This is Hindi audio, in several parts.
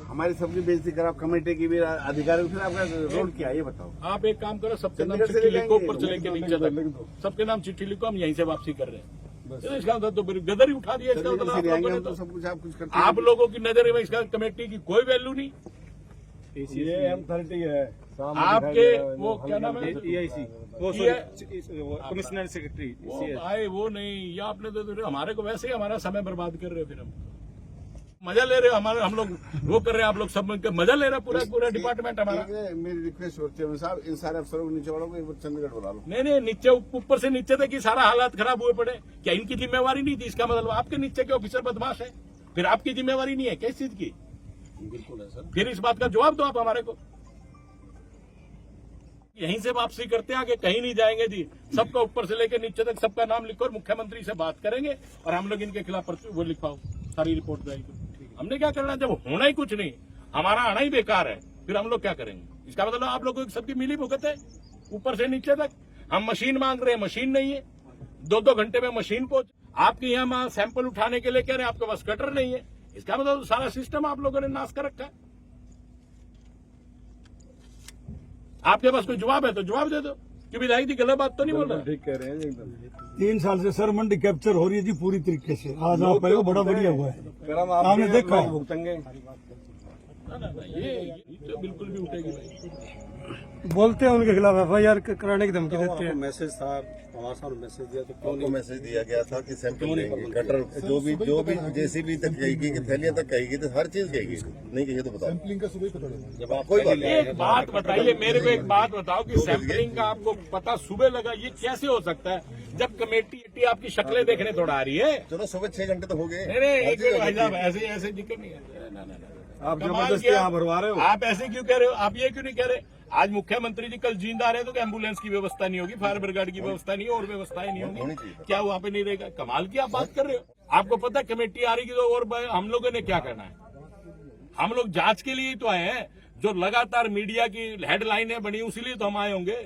हमारी सबकी बेइज्जती करा, कमेटी की भी, अधिकारी फिर आपका रोल क्या है ये बताओ। आप एक काम करो, सबके नाम चंडीगढ़ से चिट्ठी ले लिखो, जाएंगे। ऊपर से लेके नीचे तक सबके नाम चिट्ठी लिखो, हम यहीं से वापसी कर रहे हैं। तो इसका मतलब तो फिर गदर ही उठा दिया। इसका मतलब आप लोगों ने तो तो सब कुछ आप कुछ करते हैं। आप लोगों की नजर में इसका कमेटी की कोई वैल्यू नहीं। ये M30 है आपके वो क्या नाम है, EIC वो कमिश्नर सेक्रेटरी वो भाई वो नहीं, ये आपने तो हमारे को वैसे ही हमारा समय बर्बाद कर रहे हो। फिर हम मजा ले रहे हो, हमारे हम लोग वो कर रहे हैं, आप लोग सब मिलकर मजा ले रहे हो, पूरा डिपार्टमेंट हमारा। ठीक है, मेरी रिक्वेस्ट हो चेयरमैन साहब, इन सारे अफसरों को नीचे वालों को एक बार चंडीगढ़ बुला लो। नहीं नीचे ऊपर से नीचे तक ये सारा हालात खराब हुए पड़े, क्या इनकी जिम्मेवारी नहीं थी? इसका मतलब आपके नीचे के ऑफिसर बदमाश है, फिर आपकी जिम्मेवारी नहीं है किस चीज की? बिल्कुल है सर। फिर इस बात का जवाब दो आप हमारे को। यहीं से वापसी करते हैं, आगे कहीं नहीं जाएंगे जी। सबका ऊपर से लेकर नीचे तक सबका नाम लिखो और मुख्यमंत्री से बात करेंगे और हम लोग इनके खिलाफ वो लिखवाओ, सारी रिपोर्ट जाएगी। हमने क्या करना, जब होना ही कुछ नहीं, हमारा आना ही बेकार है, फिर हम लोग क्या करेंगे? इसका मतलब आप लोगों की सबकी मिली भुगत है ऊपर से नीचे तक। हम मशीन मांग रहे हैं, मशीन नहीं है, 2-2 घंटे में मशीन पहुंच। आपके यहाँ सैंपल उठाने के लिए कह रहे हैं, आपके पास कटर नहीं है। इसका मतलब सारा सिस्टम आप लोगों ने नाश कर रखा है। आपके पास कोई जवाब है तो जवाब दे दो कि विधायक जी गलत बात तो नहीं बोल रहे। ठीक कह रहे हैं एकदम। 3 साल से सर मंडी कैप्चर हो रही है जी पूरी तरीके से। आज आप आए हो, बड़ा बढ़िया हुआ है। करम आपने देखा है। भुगतेंगे। ना, ये तो बिल्कुल भी उठेगी भाई। बोलते हैं उनके खिलाफ FIR कराने की धमकी देते हैं। मैसेज था हमारे सामने, मैसेज दिया तो क्यों उनको मैसेज दिया गया था कि सैंपल लेंगे, कटर जो भी JCB तक कहेगी कि थैलियां तक कहेगी, तो हर चीज कहेगी, नहीं कहिए तो बताओ। सैंपलिंग का सुबह पता लगा। जब आप कोई बात नहीं। एक बात बताइए मेरे को, एक बात बताओ कि सैंपलिंग का आपको पता सुबह लगा, ये कैसे हो सकता है जब कमेटी आपकी शक्लें देखने थोड़ा आ रही है? चलो सुबह 6 घंटे तो हो गए। नहीं एक मिनट भाई साहब, ऐसे जिक्र नहीं है। ना आप कमाल जबरदस्ती किया। यहाँ भरवा रहे हो। आप ऐसे क्यों कह रहे हो? आप ये क्यों नहीं कह रहे? आज मुख्यमंत्री जी कल जिंदा रहे तो क्या एम्बुलेंस की व्यवस्था नहीं होगी, फायर ब्रिगेड की व्यवस्था नहीं, और व्यवस्थाएं नहीं होनी होंगी? चाहिए। क्या वहाँ पे नहीं रहेगा? कमाल की आप बात कर रहे हो। आपको पता है कमेटी आ रही तो, और हम लोगों ने क्या करना है? हम लोग जांच के लिए तो आए हैं। जो लगातार मीडिया की हेडलाइनें बनी उसीलिए तो हम आए होंगे।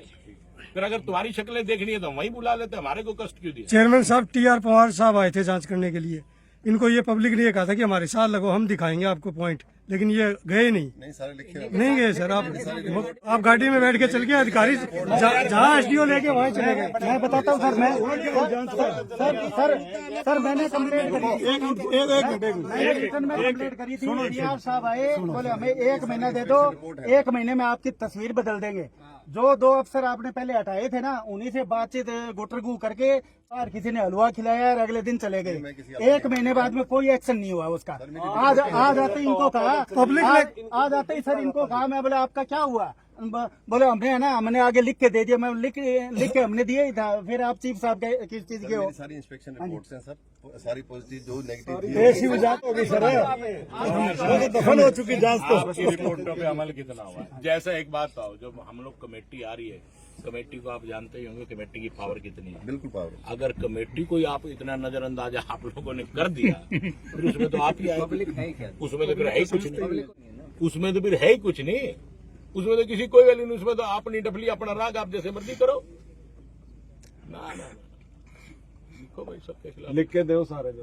फिर अगर तुम्हारी शक्लें देखनी है तो हम वहीं बुला लेते, हमारे को कष्ट क्यों दिया? चेयरमैन साहब TR पवार साहब आए थे जांच करने के लिए। इनको ये पब्लिक ने कहा था कि हमारे साथ लगो, हम दिखाएंगे आपको पॉइंट, लेकिन ये गए नहीं। नहीं सारे लिखे हुए। नहीं गए सर। आप गाड़ी में बैठ के चल गए, अधिकारी जहाँ SDO लेके वहीं चले गए। मैं बताता हूँ सर, सर मैंने कंप्लेंट करी थी। TR साहब आए, बोले हमें 1 महीना दे दो, 1 महीने में आपकी तस्वीर बदल देंगे। जो 2 अफसर आपने पहले हटाए थे ना, उन्हीं से बातचीत गुटरगू करके और किसी ने हलवा खिलाया और अगले दिन चले गए। 1 महीने बाद में कोई एक्शन नहीं हुआ उसका। आज आते ही इनको कहा, आज आते ही सर इनको कहा, मैं बोले आपका क्या हुआ? बोले हमने आगे लिख के दे दिया। मैं लिख के हमने दिया ही था। फिर आप चीफ साहब किस चीज के हो? मेरी सारी इंस्पेक्शन रिपोर्ट्स हैं सर, सारी पॉजिटिव जो नेगेटिव ऐसी जांच होगी सर, दफन हो चुकी जांच तो। आपकी रिपोर्टों पे अमल कितना हुआ है? जैसा एक बात बताओ, जब हम लोग कमेटी आ रही है, कमेटी को आप जानते ही होंगे कमेटी की पावर कितनी है। बिल्कुल पावर। अगर कमेटी को आप इतना नजरअंदाज आप लोगों ने कर दिया फिर उसमें तो आप ही आए। उसमें तो फिर है ही कुछ नहीं, उसमें तो फिर है ही कुछ नहीं, उसमें तो किसी कोई वैल्यू नहीं। उसमें तो अपनी डफली अपना राग आप जैसे मर्जी करो। ना लिखो भाई सबके खिलाफ लिख के दो सारे जो